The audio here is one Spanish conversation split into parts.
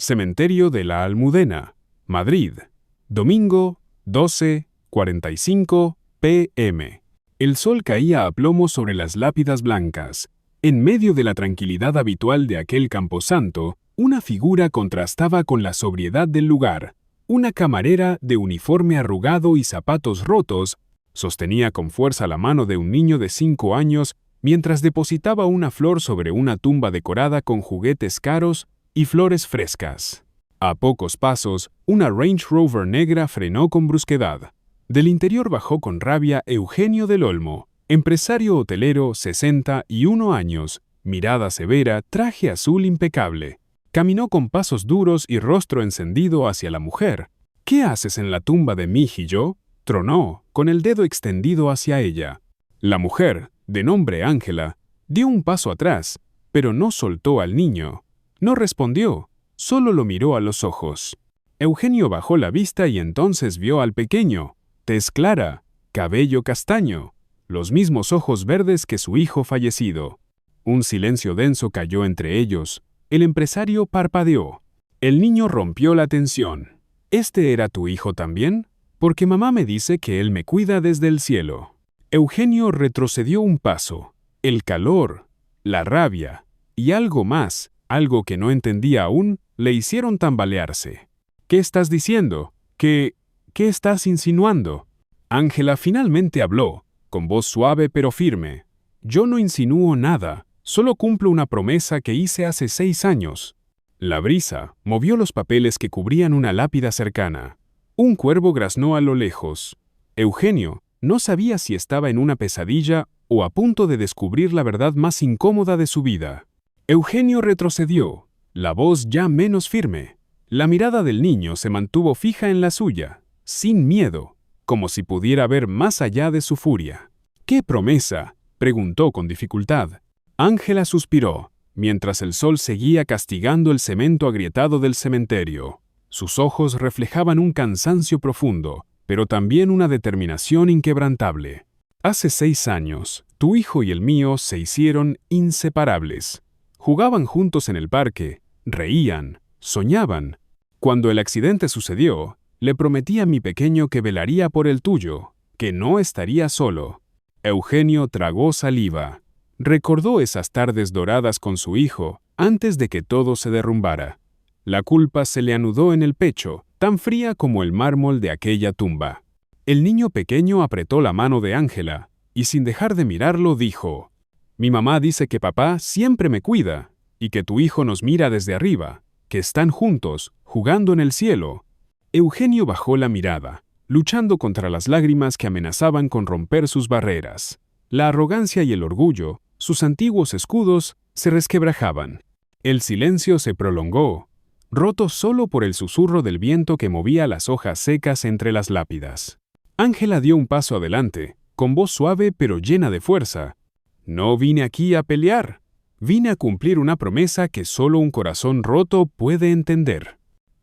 Cementerio de la Almudena, Madrid. Domingo, 12:45 p.m. El sol caía a plomo sobre las lápidas blancas. En medio de la tranquilidad habitual de aquel camposanto, una figura contrastaba con la sobriedad del lugar. Una camarera de uniforme arrugado y zapatos rotos sostenía con fuerza la mano de un niño de 5 años mientras depositaba una flor sobre una tumba decorada con juguetes caros y flores frescas. A pocos pasos, una Range Rover negra frenó con brusquedad. Del interior bajó con rabia Eugenio del Olmo, empresario hotelero, 61 años, mirada severa, traje azul impecable. Caminó con pasos duros y rostro encendido hacia la mujer. «¿Qué haces en la tumba de mi hijo?», tronó, con el dedo extendido hacia ella. La mujer, de nombre Ángela, dio un paso atrás, pero no soltó al niño. No respondió, solo lo miró a los ojos. Eugenio bajó la vista y entonces vio al pequeño, tez clara, cabello castaño, los mismos ojos verdes que su hijo fallecido. Un silencio denso cayó entre ellos. El empresario parpadeó. El niño rompió la tensión. «¿Este era tu hijo también? Porque mamá me dice que él me cuida desde el cielo». Eugenio retrocedió un paso. El calor, la rabia y algo más, algo que no entendía aún, le hicieron tambalearse. «¿Qué estás diciendo? ¿Qué estás insinuando?» Ángela finalmente habló, con voz suave pero firme. «Yo no insinúo nada, solo cumplo una promesa que hice hace 6 años». La brisa movió los papeles que cubrían una lápida cercana. Un cuervo graznó a lo lejos. Eugenio no sabía si estaba en una pesadilla o a punto de descubrir la verdad más incómoda de su vida. Eugenio retrocedió, la voz ya menos firme. La mirada del niño se mantuvo fija en la suya, sin miedo, como si pudiera ver más allá de su furia. «¿Qué promesa?», preguntó con dificultad. Ángela suspiró, mientras el sol seguía castigando el cemento agrietado del cementerio. Sus ojos reflejaban un cansancio profundo, pero también una determinación inquebrantable. «Hace 6 años, tu hijo y el mío se hicieron inseparables. Jugaban juntos en el parque, reían, soñaban. Cuando el accidente sucedió, le prometí a mi pequeño que velaría por el tuyo, que no estaría solo». Eugenio tragó saliva. Recordó esas tardes doradas con su hijo antes de que todo se derrumbara. La culpa se le anudó en el pecho, tan fría como el mármol de aquella tumba. El niño pequeño apretó la mano de Ángela y sin dejar de mirarlo dijo: «Mi mamá dice que papá siempre me cuida y que tu hijo nos mira desde arriba, que están juntos, jugando en el cielo». Eugenio bajó la mirada, luchando contra las lágrimas que amenazaban con romper sus barreras. La arrogancia y el orgullo, sus antiguos escudos, se resquebrajaban. El silencio se prolongó, roto solo por el susurro del viento que movía las hojas secas entre las lápidas. Ángela dio un paso adelante, con voz suave pero llena de fuerza. «No vine aquí a pelear. Vine a cumplir una promesa que solo un corazón roto puede entender».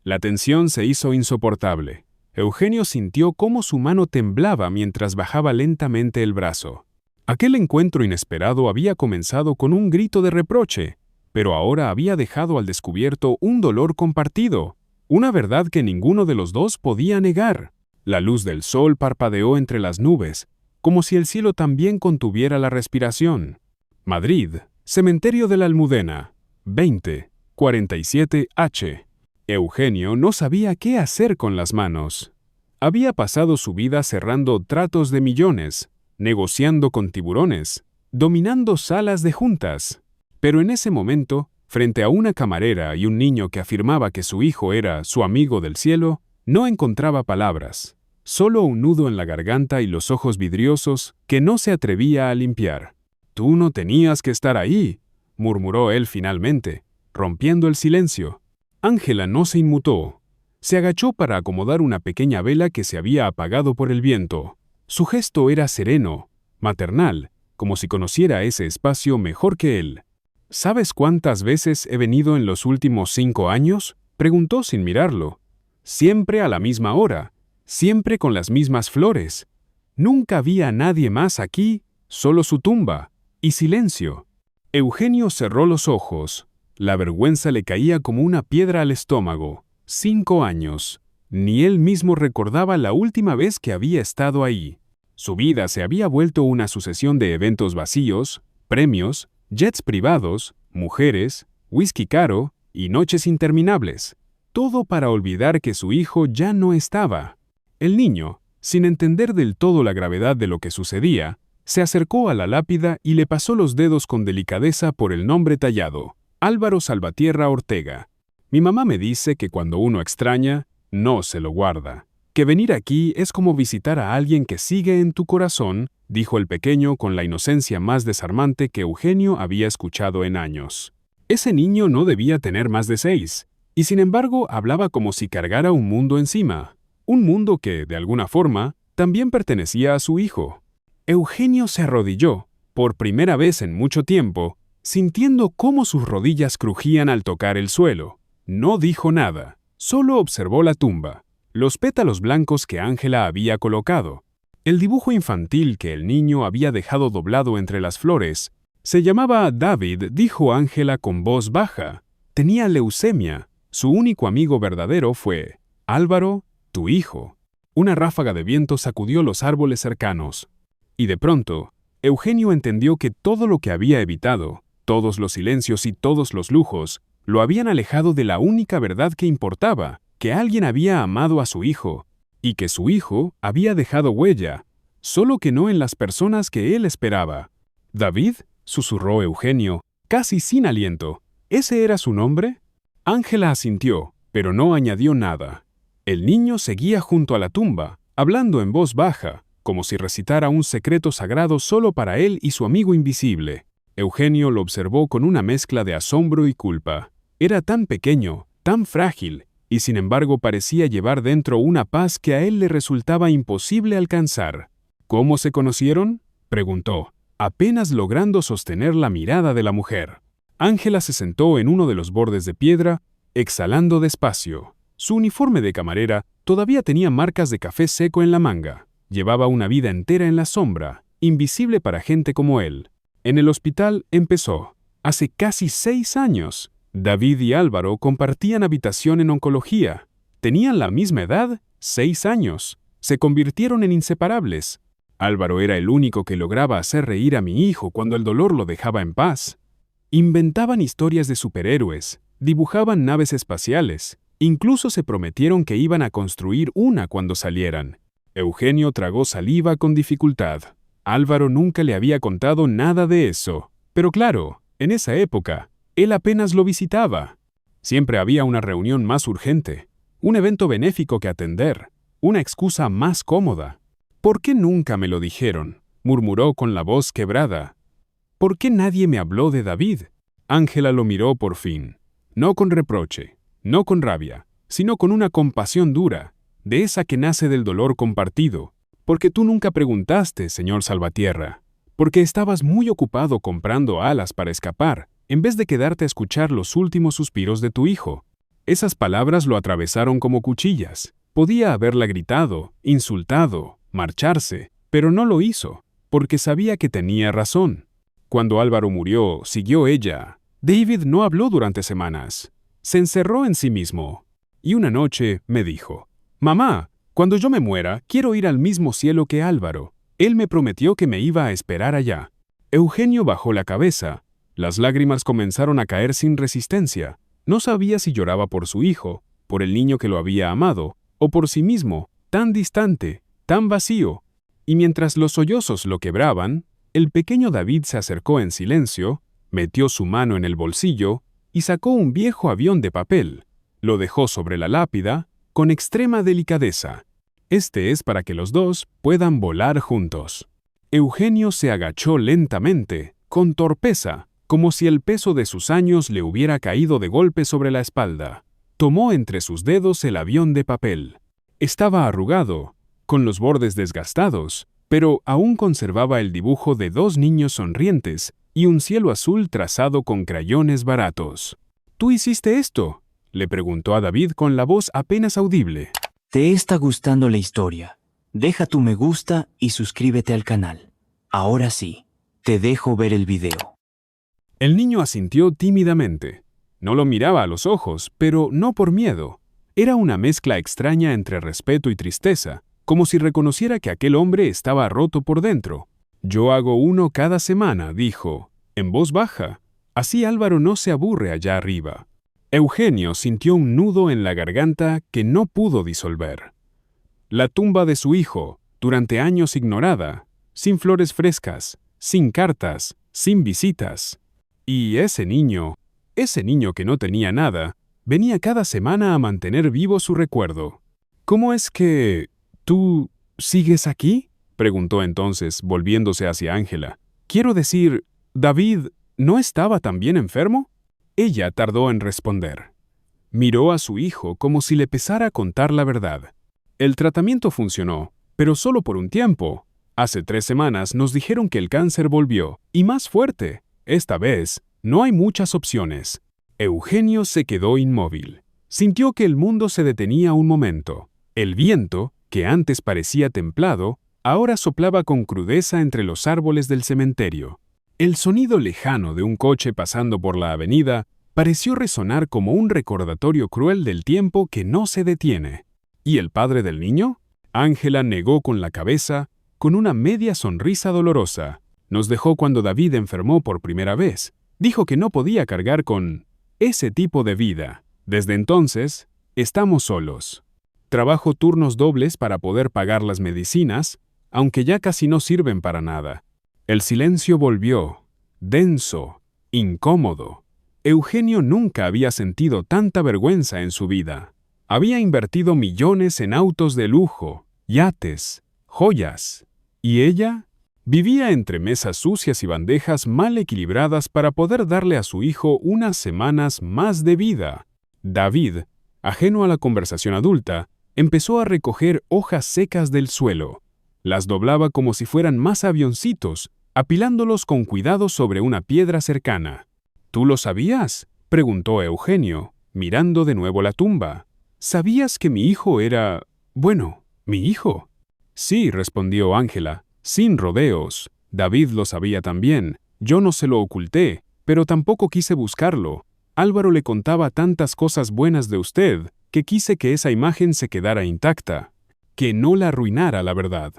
La tensión se hizo insoportable. Eugenio sintió cómo su mano temblaba mientras bajaba lentamente el brazo. Aquel encuentro inesperado había comenzado con un grito de reproche, pero ahora había dejado al descubierto un dolor compartido, una verdad que ninguno de los dos podía negar. La luz del sol parpadeó entre las nubes, como si el cielo también contuviera la respiración. Madrid, Cementerio de la Almudena, 20:47 h. Eugenio no sabía qué hacer con las manos. Había pasado su vida cerrando tratos de millones, negociando con tiburones, dominando salas de juntas. Pero en ese momento, frente a una camarera y un niño que afirmaba que su hijo era su amigo del cielo, no encontraba palabras, solo un nudo en la garganta y los ojos vidriosos que no se atrevía a limpiar. «Tú no tenías que estar ahí», murmuró él finalmente, rompiendo el silencio. Ángela no se inmutó. Se agachó para acomodar una pequeña vela que se había apagado por el viento. Su gesto era sereno, maternal, como si conociera ese espacio mejor que él. «¿Sabes cuántas veces he venido en los últimos 5 años?», preguntó sin mirarlo. «Siempre a la misma hora, siempre con las mismas flores. Nunca había a nadie más aquí, solo su tumba, y silencio». Eugenio cerró los ojos. La vergüenza le caía como una piedra al estómago. 5 años. Ni él mismo recordaba la última vez que había estado ahí. Su vida se había vuelto una sucesión de eventos vacíos, premios, jets privados, mujeres, whisky caro y noches interminables. Todo para olvidar que su hijo ya no estaba. El niño, sin entender del todo la gravedad de lo que sucedía, se acercó a la lápida y le pasó los dedos con delicadeza por el nombre tallado, Álvaro Salvatierra Ortega. Mi mamá me dice que cuando uno extraña, no se lo guarda. Que venir aquí es como visitar a alguien que sigue en tu corazón, dijo el pequeño con la inocencia más desarmante que Eugenio había escuchado en años. Ese niño no debía tener más de 6, y sin embargo hablaba como si cargara un mundo encima. Un mundo que, de alguna forma, también pertenecía a su hijo. Eugenio se arrodilló, por primera vez en mucho tiempo, sintiendo cómo sus rodillas crujían al tocar el suelo. No dijo nada, solo observó la tumba, los pétalos blancos que Ángela había colocado. El dibujo infantil que el niño había dejado doblado entre las flores. Se llamaba David, dijo Ángela con voz baja. Tenía leucemia. Su único amigo verdadero fue Álvaro, tu hijo. Una ráfaga de viento sacudió los árboles cercanos. Y de pronto, Eugenio entendió que todo lo que había evitado, todos los silencios y todos los lujos, lo habían alejado de la única verdad que importaba, que alguien había amado a su hijo, y que su hijo había dejado huella, solo que no en las personas que él esperaba. ¿David?, susurró Eugenio, casi sin aliento. ¿Ese era su nombre? Ángela asintió, pero no añadió nada. El niño seguía junto a la tumba, hablando en voz baja, como si recitara un secreto sagrado solo para él y su amigo invisible. Eugenio lo observó con una mezcla de asombro y culpa. Era tan pequeño, tan frágil, y sin embargo parecía llevar dentro una paz que a él le resultaba imposible alcanzar. ¿Cómo se conocieron?, preguntó, apenas logrando sostener la mirada de la mujer. Ángela se sentó en uno de los bordes de piedra, exhalando despacio. Su uniforme de camarera todavía tenía marcas de café seco en la manga. Llevaba una vida entera en la sombra, invisible para gente como él. En el hospital empezó. Hace casi 6 años. David y Álvaro compartían habitación en oncología. Tenían la misma edad, 6 años. Se convirtieron en inseparables. Álvaro era el único que lograba hacer reír a mi hijo cuando el dolor lo dejaba en paz. Inventaban historias de superhéroes, dibujaban naves espaciales, incluso se prometieron que iban a construir una cuando salieran. Eugenio tragó saliva con dificultad. Álvaro nunca le había contado nada de eso. Pero claro, en esa época, él apenas lo visitaba. Siempre había una reunión más urgente, un evento benéfico que atender, una excusa más cómoda. ¿Por qué nunca me lo dijeron?, murmuró con la voz quebrada. ¿Por qué nadie me habló de David? Ángela lo miró por fin, no con reproche, no con rabia, sino con una compasión dura, de esa que nace del dolor compartido. Porque tú nunca preguntaste, señor Salvatierra, porque estabas muy ocupado comprando alas para escapar, en vez de quedarte a escuchar los últimos suspiros de tu hijo. Esas palabras lo atravesaron como cuchillas. Podía haberla gritado, insultado, marcharse, pero no lo hizo, porque sabía que tenía razón. Cuando Álvaro murió, siguió ella. David no habló durante semanas. Se encerró en sí mismo. Y una noche me dijo, «Mamá, cuando yo me muera, quiero ir al mismo cielo que Álvaro. Él me prometió que me iba a esperar allá». Eugenio bajó la cabeza. Las lágrimas comenzaron a caer sin resistencia. No sabía si lloraba por su hijo, por el niño que lo había amado, o por sí mismo, tan distante, tan vacío. Y mientras los sollozos lo quebraban, el pequeño David se acercó en silencio, metió su mano en el bolsillo y sacó un viejo avión de papel. Lo dejó sobre la lápida, con extrema delicadeza. Este es para que los dos puedan volar juntos. Eugenio se agachó lentamente, con torpeza, como si el peso de sus años le hubiera caído de golpe sobre la espalda. Tomó entre sus dedos el avión de papel. Estaba arrugado, con los bordes desgastados, pero aún conservaba el dibujo de 2 niños sonrientes y un cielo azul trazado con crayones baratos. «¿Tú hiciste esto?», le preguntó a David con la voz apenas audible. ¿Te está gustando la historia? Deja tu me gusta y suscríbete al canal. Ahora sí, te dejo ver el video. El niño asintió tímidamente. No lo miraba a los ojos, pero no por miedo. Era una mezcla extraña entre respeto y tristeza, como si reconociera que aquel hombre estaba roto por dentro. «Yo hago uno cada semana», dijo, en voz baja. Así Álvaro no se aburre allá arriba. Eugenio sintió un nudo en la garganta que no pudo disolver. La tumba de su hijo, durante años ignorada, sin flores frescas, sin cartas, sin visitas. Y ese niño que no tenía nada, venía cada semana a mantener vivo su recuerdo. «¿Cómo es que tú sigues aquí?», preguntó entonces, volviéndose hacia Ángela. «Quiero decir, ¿David no estaba también enfermo?». Ella tardó en responder. Miró a su hijo como si le pesara contar la verdad. «El tratamiento funcionó, pero solo por un tiempo. Hace 3 semanas nos dijeron que el cáncer volvió, y más fuerte. Esta vez, no hay muchas opciones». Eugenio se quedó inmóvil. Sintió que el mundo se detenía un momento. El viento, que antes parecía templado, ahora soplaba con crudeza entre los árboles del cementerio. El sonido lejano de un coche pasando por la avenida pareció resonar como un recordatorio cruel del tiempo que no se detiene. ¿Y el padre del niño? Ángela negó con la cabeza, con una media sonrisa dolorosa. «Nos dejó cuando David enfermó por primera vez. Dijo que no podía cargar con ese tipo de vida. Desde entonces, estamos solos. Trabajo turnos dobles para poder pagar las medicinas, aunque ya casi no sirven para nada». El silencio volvió, denso, incómodo. Eugenio nunca había sentido tanta vergüenza en su vida. Había invertido millones en autos de lujo, yates, joyas. ¿Y ella? Vivía entre mesas sucias y bandejas mal equilibradas para poder darle a su hijo unas semanas más de vida. David, ajeno a la conversación adulta, empezó a recoger hojas secas del suelo. Las doblaba como si fueran más avioncitos, apilándolos con cuidado sobre una piedra cercana. «¿Tú lo sabías?», preguntó Eugenio, mirando de nuevo la tumba. «¿Sabías que mi hijo era... bueno, mi hijo?». «Sí», respondió Ángela, sin rodeos. «David lo sabía también. Yo no se lo oculté, pero tampoco quise buscarlo. Álvaro le contaba tantas cosas buenas de usted que quise que esa imagen se quedara intacta, que no la arruinara la verdad».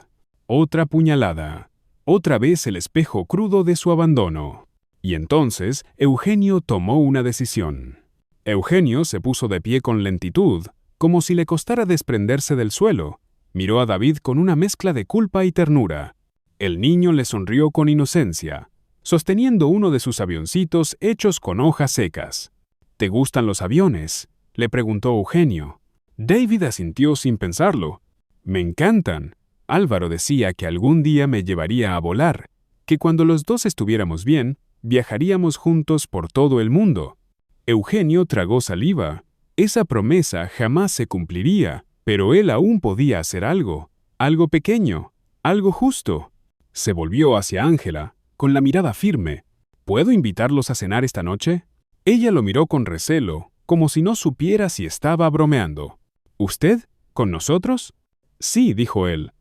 Otra puñalada. Otra vez el espejo crudo de su abandono. Y entonces Eugenio tomó una decisión. Eugenio se puso de pie con lentitud, como si le costara desprenderse del suelo. Miró a David con una mezcla de culpa y ternura. El niño le sonrió con inocencia, sosteniendo uno de sus avioncitos hechos con hojas secas. «¿Te gustan los aviones?», le preguntó Eugenio. David asintió sin pensarlo. «Me encantan. Álvaro decía que algún día me llevaría a volar, que cuando los dos estuviéramos bien, viajaríamos juntos por todo el mundo». Eugenio tragó saliva. Esa promesa jamás se cumpliría, pero él aún podía hacer algo pequeño, algo justo. Se volvió hacia Ángela, con la mirada firme. «¿Puedo invitarlos a cenar esta noche?». Ella lo miró con recelo, como si no supiera si estaba bromeando. «¿Usted? ¿Con nosotros?». «Sí», dijo él.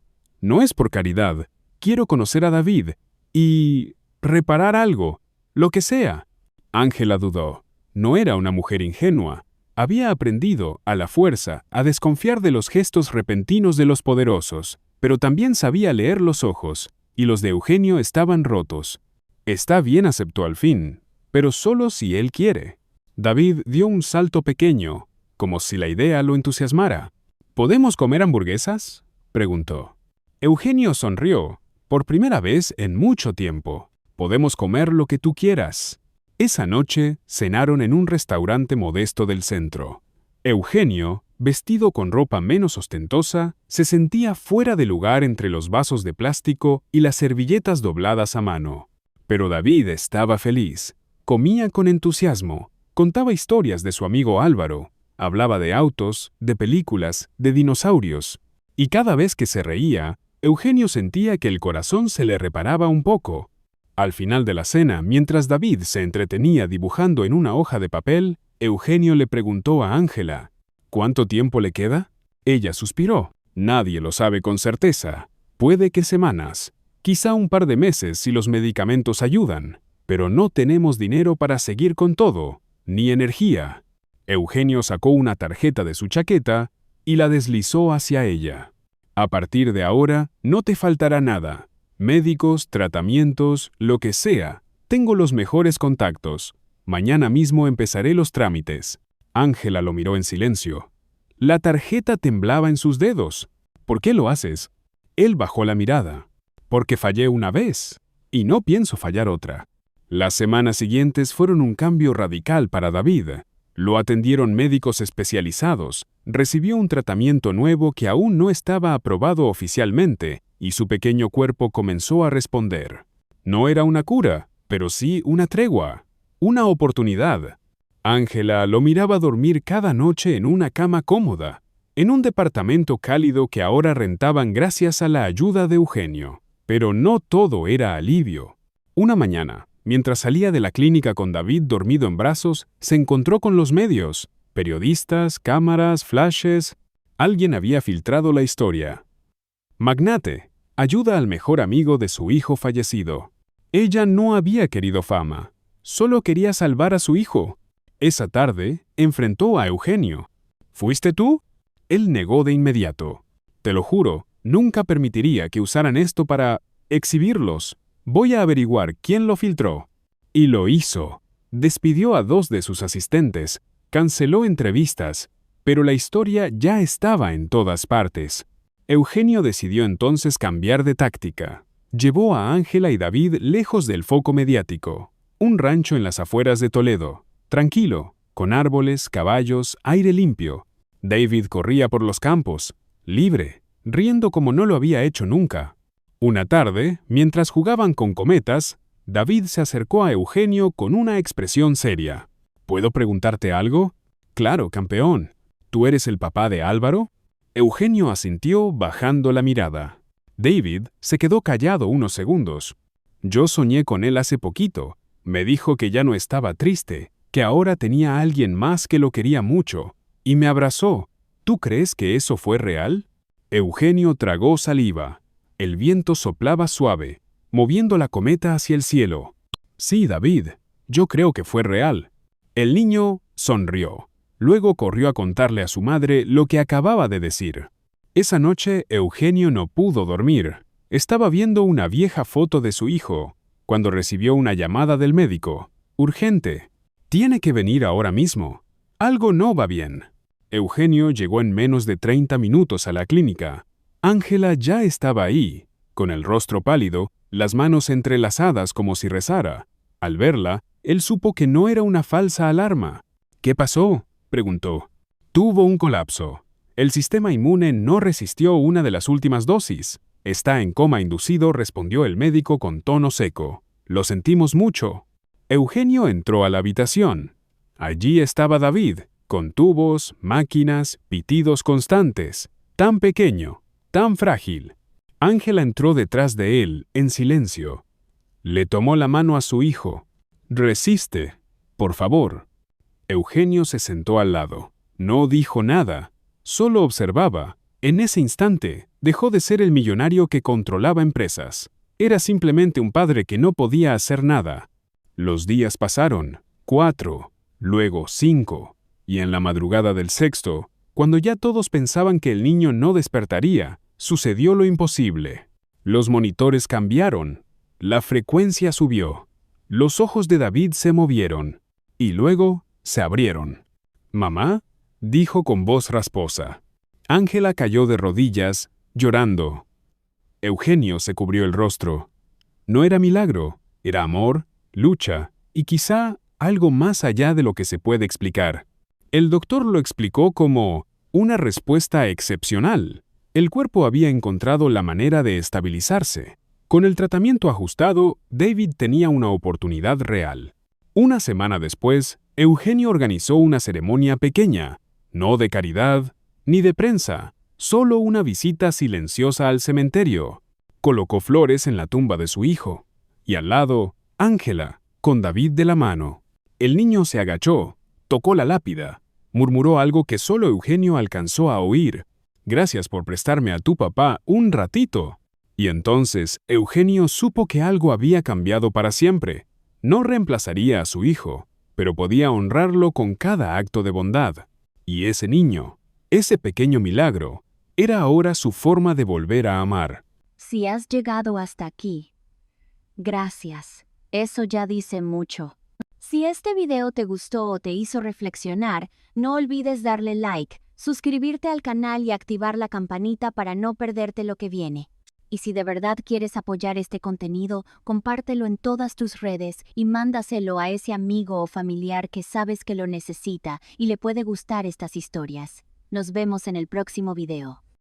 «No es por caridad. Quiero conocer a David y... reparar algo, lo que sea». Ángela dudó. No era una mujer ingenua. Había aprendido, a la fuerza, a desconfiar de los gestos repentinos de los poderosos, pero también sabía leer los ojos, y los de Eugenio estaban rotos. «Está bien», aceptó al fin, «pero solo si él quiere». David dio un salto pequeño, como si la idea lo entusiasmara. «¿Podemos comer hamburguesas?», preguntó. Eugenio sonrió, por primera vez en mucho tiempo. «Podemos comer lo que tú quieras». Esa noche cenaron en un restaurante modesto del centro. Eugenio, vestido con ropa menos ostentosa, se sentía fuera de lugar entre los vasos de plástico y las servilletas dobladas a mano. Pero David estaba feliz. Comía con entusiasmo, contaba historias de su amigo Álvaro, hablaba de autos, de películas, de dinosaurios. Y cada vez que se reía, Eugenio sentía que el corazón se le reparaba un poco. Al final de la cena, mientras David se entretenía dibujando en una hoja de papel, Eugenio le preguntó a Ángela, «¿Cuánto tiempo le queda?». Ella suspiró. «Nadie lo sabe con certeza. Puede que semanas, quizá un par de meses si los medicamentos ayudan, pero no tenemos dinero para seguir con todo. ni energía. Eugenio sacó una tarjeta de su chaqueta y la deslizó hacia ella. A partir de ahora, no te faltará nada. Médicos, tratamientos, lo que sea. Tengo los mejores contactos. Mañana mismo empezaré los trámites. Ángela lo miró en silencio. La tarjeta temblaba en sus dedos. ¿Por qué lo haces? Él bajó la mirada. Porque fallé una vez, y no pienso fallar otra. Las semanas siguientes fueron un cambio radical para David. Lo atendieron médicos especializados, recibió un tratamiento nuevo que aún no estaba aprobado oficialmente, y su pequeño cuerpo comenzó a responder. No era una cura, pero sí una tregua, una oportunidad. Ángela lo miraba dormir cada noche en una cama cómoda, en un departamento cálido que ahora rentaban gracias a la ayuda de Eugenio. Pero no todo era alivio. Una mañana, mientras salía de la clínica con David dormido en brazos, se encontró con los medios, periodistas, cámaras, flashes. Alguien había filtrado la historia. Magnate, ayuda al mejor amigo de su hijo fallecido. Ella no había querido fama, solo quería salvar a su hijo. Esa tarde, enfrentó a Eugenio. ¿Fuiste tú? Él negó de inmediato. Te lo juro, nunca permitiría que usaran esto para exhibirlos. Voy a averiguar quién lo filtró. Y lo hizo. Despidió a 2 de sus asistentes, canceló entrevistas, pero la historia ya estaba en todas partes. Eugenio decidió entonces cambiar de táctica. Llevó a Ángela y David lejos del foco mediático. Un rancho en las afueras de Toledo, tranquilo, con árboles, caballos, aire limpio. David corría por los campos, libre, riendo como no lo había hecho nunca. Una tarde, mientras jugaban con cometas, David se acercó a Eugenio con una expresión seria. ¿Puedo preguntarte algo? Claro, campeón. ¿Tú eres el papá de Álvaro? Eugenio asintió bajando la mirada. David se quedó callado unos segundos. Yo soñé con él hace poquito. Me dijo que ya no estaba triste, que ahora tenía a alguien más que lo quería mucho, y me abrazó. ¿Tú crees que eso fue real? Eugenio tragó saliva. El viento soplaba suave, moviendo la cometa hacia el cielo. Sí, David, yo creo que fue real. El niño sonrió. Luego corrió a contarle a su madre lo que acababa de decir. Esa noche Eugenio no pudo dormir. Estaba viendo una vieja foto de su hijo, cuando recibió una llamada del médico. Urgente. Tiene que venir ahora mismo. Algo no va bien. Eugenio llegó en menos de 30 minutos a la clínica. Ángela ya estaba ahí, con el rostro pálido, las manos entrelazadas como si rezara. Al verla, él supo que no era una falsa alarma. ¿Qué pasó?, preguntó. Tuvo un colapso. El sistema inmune no resistió una de las últimas dosis. Está en coma inducido, respondió el médico con tono seco. Lo sentimos mucho. Eugenio entró a la habitación. Allí estaba David, con tubos, máquinas, pitidos constantes. Tan pequeño, tan frágil. Ángela entró detrás de él, en silencio. Le tomó la mano a su hijo. Resiste, por favor. Eugenio se sentó al lado. No dijo nada, solo observaba. En ese instante, dejó de ser el millonario que controlaba empresas. Era simplemente un padre que no podía hacer nada. Los días pasaron, 4, luego 5, y en la madrugada del 6º, cuando ya todos pensaban que el niño no despertaría, sucedió lo imposible. Los monitores cambiaron, la frecuencia subió, los ojos de David se movieron, y luego se abrieron. «¿Mamá?», dijo con voz rasposa. Ángela cayó de rodillas, llorando. Eugenio se cubrió el rostro. No era milagro, era amor, lucha, y quizá algo más allá de lo que se puede explicar. El doctor lo explicó como una respuesta excepcional. El cuerpo había encontrado la manera de estabilizarse. Con el tratamiento ajustado, David tenía una oportunidad real. Una semana después, Eugenio organizó una ceremonia pequeña, no de caridad, ni de prensa, solo una visita silenciosa al cementerio. Colocó flores en la tumba de su hijo, y al lado, Ángela, con David de la mano. El niño se agachó, tocó la lápida, murmuró algo que solo Eugenio alcanzó a oír. «Gracias por prestarme a tu papá un ratito». Y entonces Eugenio supo que algo había cambiado para siempre. No reemplazaría a su hijo, pero podía honrarlo con cada acto de bondad. Y ese niño, ese pequeño milagro, era ahora su forma de volver a amar. Si has llegado hasta aquí, gracias. Eso ya dice mucho. Si este video te gustó o te hizo reflexionar, no olvides darle like, suscribirte al canal y activar la campanita para no perderte lo que viene. Y si de verdad quieres apoyar este contenido, compártelo en todas tus redes y mándaselo a ese amigo o familiar que sabes que lo necesita y le puede gustar estas historias. Nos vemos en el próximo video.